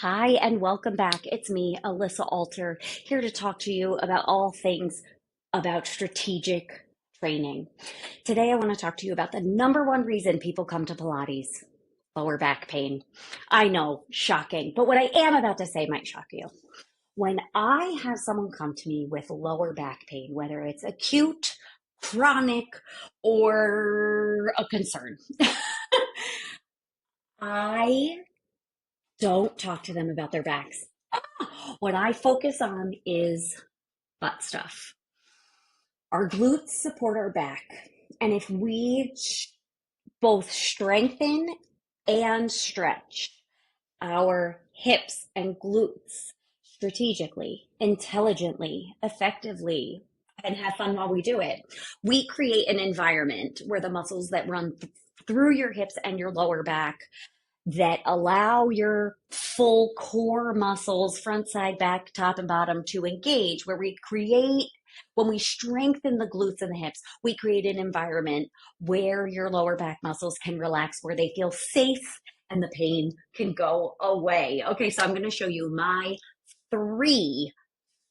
Hi, and welcome back. It's me, Alyssa Alter, here to talk to you about all things about strategic training. Today, I want to talk to you about the number one reason people come to Pilates: lower back pain. I know, shocking, but what I am about to say might shock you. When I have someone come to me with lower back pain, whether it's acute, chronic, or a concern, I don't talk to them about their backs. What I focus on is butt stuff. Our glutes support our back. And if we both strengthen and stretch our hips and glutes strategically, intelligently, effectively, and have fun while we do it, we create an environment where the muscles that run through your hips and your lower back that allow your full core muscles, front, side, back, top, and bottom, to engage, where when we strengthen the glutes and the hips, we create an environment where your lower back muscles can relax, where they feel safe and the pain can go away. Okay, so I'm going to show you my three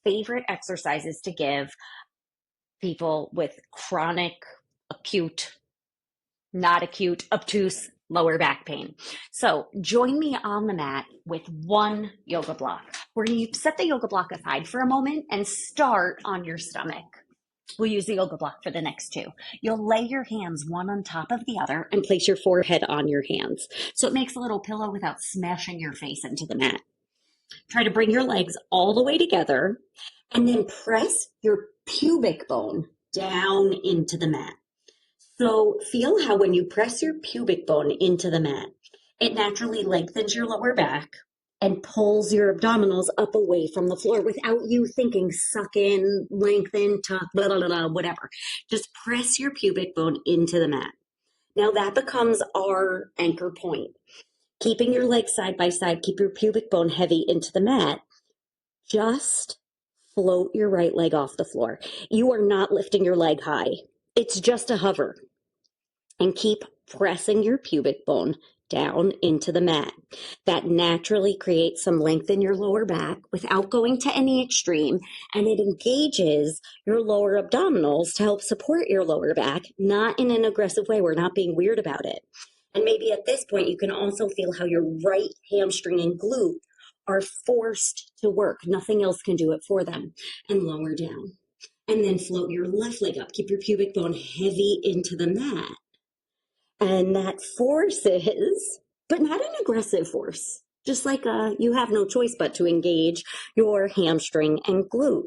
favorite exercises to give people with chronic, acute, not acute, obtuse lower back pain. So join me on the mat with one yoga block. We're going to set the yoga block aside for a moment and start on your stomach. We'll use the yoga block for the next two. You'll lay your hands one on top of the other and place your forehead on your hands, so it makes a little pillow without smashing your face into the mat. Try to bring your legs all the way together and then press your pubic bone down into the mat. So feel how when you press your pubic bone into the mat, it naturally lengthens your lower back and pulls your abdominals up away from the floor without you thinking suck in, lengthen, tuck, blah, blah, blah, blah, whatever. Just press your pubic bone into the mat. Now that becomes our anchor point. Keeping your legs side by side, keep your pubic bone heavy into the mat. Just float your right leg off the floor. You are not lifting your leg high. It's just a hover. And keep pressing your pubic bone down into the mat. That naturally creates some length in your lower back without going to any extreme, and it engages your lower abdominals to help support your lower back, not in an aggressive way. We're not being weird about it. And maybe at this point, you can also feel how your right hamstring and glute are forced to work. Nothing else can do it for them. And lower down. And then float your left leg up. Keep your pubic bone heavy into the mat. And that forces, but not an aggressive force, just like you have no choice but to engage your hamstring and glute.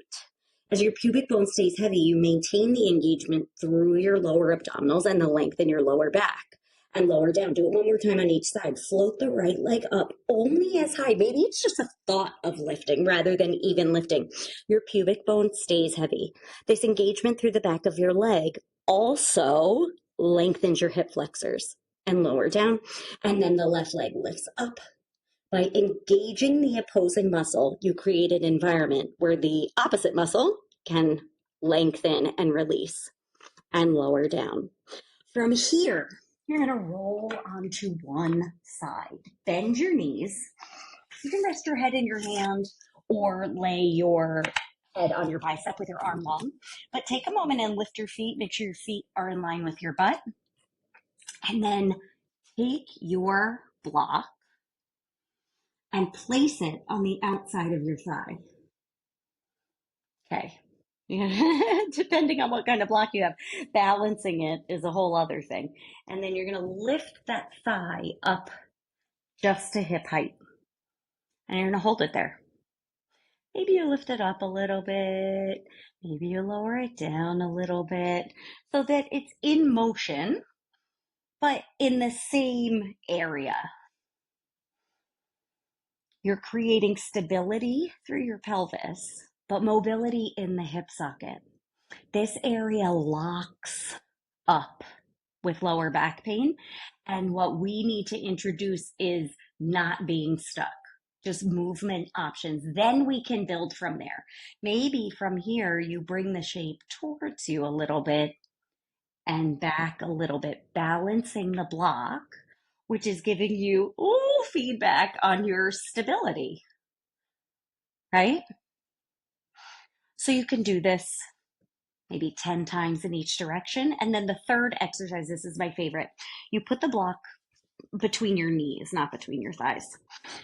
As your pubic bone stays heavy, you maintain the engagement through your lower abdominals and the length in your lower back. And lower down. Do it one more time on each side. Float the right leg up only as high. Maybe it's just a thought of lifting rather than even lifting. Your pubic bone stays heavy. This engagement through the back of your leg also lengthens your hip flexors and lower down. And then the left leg lifts up. By engaging the opposing muscle, you create an environment where the opposite muscle can lengthen and release and lower down. From here, you're going to roll onto one side. Bend your knees. You can rest your head in your hand or lay your head on your bicep with your arm long. But take a moment and lift your feet. Make sure your feet are in line with your butt. And then take your block and place it on the outside of your thigh. Okay. Depending on what kind of block you have, balancing it is a whole other thing. And then you're going to lift that thigh up just to hip height. And you're going to hold it there. Maybe you lift it up a little bit. Maybe you lower it down a little bit so that it's in motion, but in the same area. You're creating stability through your pelvis, but mobility in the hip socket. This area locks up with lower back pain. And what we need to introduce is not being stuck, just movement options. Then we can build from there. Maybe from here, you bring the shape towards you a little bit and back a little bit, balancing the block which is giving you feedback on your stability, right? So you can do this maybe 10 times in each direction. And then the third exercise, this is my favorite. You put the block between your knees, not between your thighs.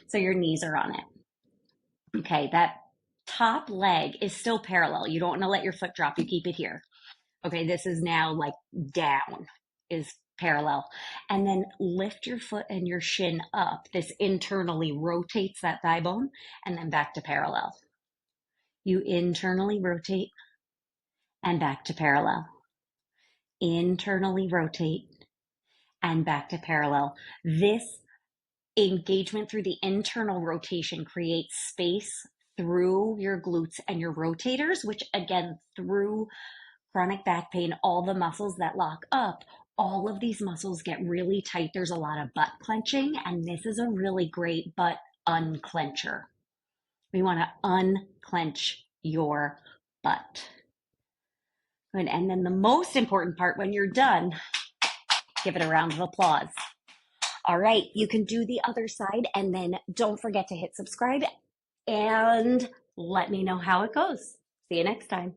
So your knees are on it. Okay, that top leg is still parallel. You don't want to let your foot drop. You keep it here. Okay, this is now like down is parallel. And then lift your foot and your shin up. This internally rotates that thigh bone and then back to parallel. You internally rotate and back to parallel. Internally rotate and back to parallel. This engagement through the internal rotation creates space through your glutes and your rotators, which again, through chronic back pain, all the muscles that lock up, all of these muscles get really tight. There's a lot of butt clenching, and this is a really great butt unclencher. We want to unclench your butt. Good. And then the most important part when you're done, give it a round of applause. All right, you can do the other side, and then don't forget to hit subscribe and let me know how it goes. See you next time.